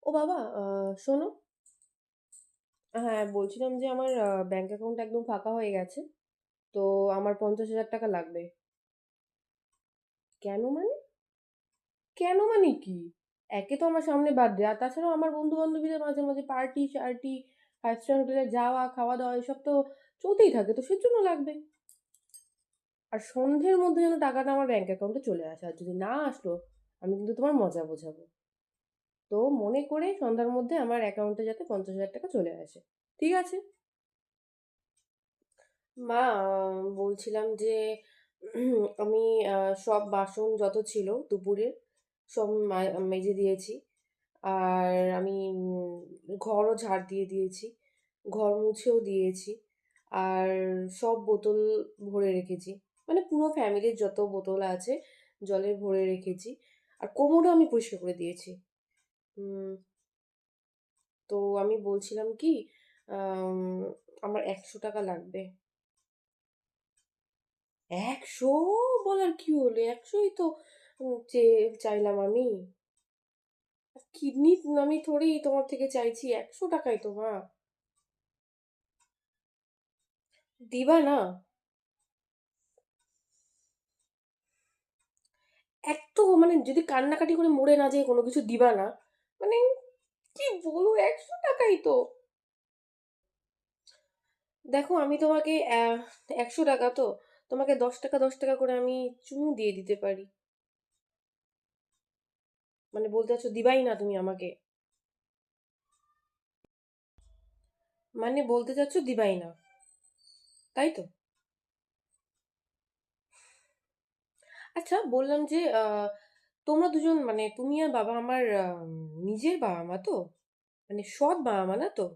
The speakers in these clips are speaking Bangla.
ও বাবা, শোনো। হ্যাঁ, বলছিলাম যে আমার ব্যাংক অ্যাকাউন্ট একদম ফাঁকা হয়ে গেছে। তো আমার 50,000 টাকা লাগবে। কেন মানে? কেন মানে কি? একে তো আমার সামনে বার্থডে, আর তাছাড়াও আমার বন্ধু বান্ধবীদের মাঝে মাঝে পার্টি শার্টি, 5 স্টার হোটেলে যাওয়া খাওয়া দাওয়া এসব তো চলতেই থাকে, তো সেজন্য লাগবে। আর সন্ধ্যের মধ্যে যেন টাকাটা আমার ব্যাংক অ্যাকাউন্টে চলে আসে, আর যদি না আসলো আমি কিন্তু তোমার মজা বোঝাবো। তো মনে করে সন্ধ্যার মধ্যে আমার অ্যাকাউন্টে যাতে 50,000 টাকা চলে আসে। ঠিক আছে? মা, বলছিলাম যে আমি সব বাসন যত ছিল দুপুরের সব মেজে দিয়েছি। আর আমি ঘরও ঝাড় দিয়ে দিয়েছি, ঘর মুছেও দিয়েছি। আর সব বোতল ভরে রেখেছি, মানে পুরো ফ্যামিলির যত বোতল আছে জলের ভরে রেখেছি। আর কোমরও আমি পরিষ্কার করে দিয়েছি। উম, তো আমি বলছিলাম কি, আম, আমার 100 টাকা লাগবে। 100 বলার কি হলো? 100ই তো চাইলাম আমি। কিডনি আমি থোড়ি তোমার থেকে চাইছি, 100 টাকাই তো মা। দিবা না? এত মানে যদি কান্নাকাটি করে মরে না যায় কোনো কিছু দিবা না? মানে কি বলো, 100 টাকাই তো। দেখো আমি তোমাকে 100 টাকা তো, তোমাকে 10 টাকা 10 টাকা করে আমি চুমু দিয়ে দিতে পারি। মানে বলতে চাচ্ছ দিবাই না তুমি আমাকে? মানে বলতে চাচ্ছ দিবাই না, তাই তো? আচ্ছা, বললাম যে তোমরা দুজন মানে তুমি আর বাবা আমার নিজের বাবা মা তো? মানে সৎ বাবা মা না তো?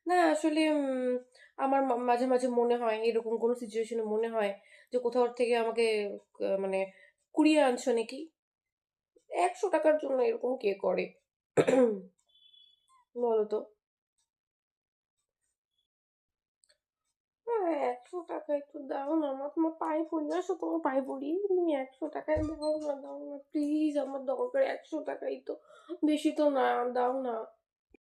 না আসলে আমার মাঝে মাঝে মনে হয়, এরকম কোনো সিচুয়েশনে মনে হয় যে কোথাও থেকে আমাকে মানে কুড়িয়ে আনছো নাকি। 100 টাকার জন্য এরকম কে করে? বলো তো। হ্যাঁ, 100 টাকা একটু দাও না, আমার তোমার পায়ে পড়ি, আসো তোমার পায়ে পড়ি, তুমি 100 টাকায় দাও না, দাও না প্লিজ, আমার দরকার 100 টাকাই তো, বেশি তো না, দাও না।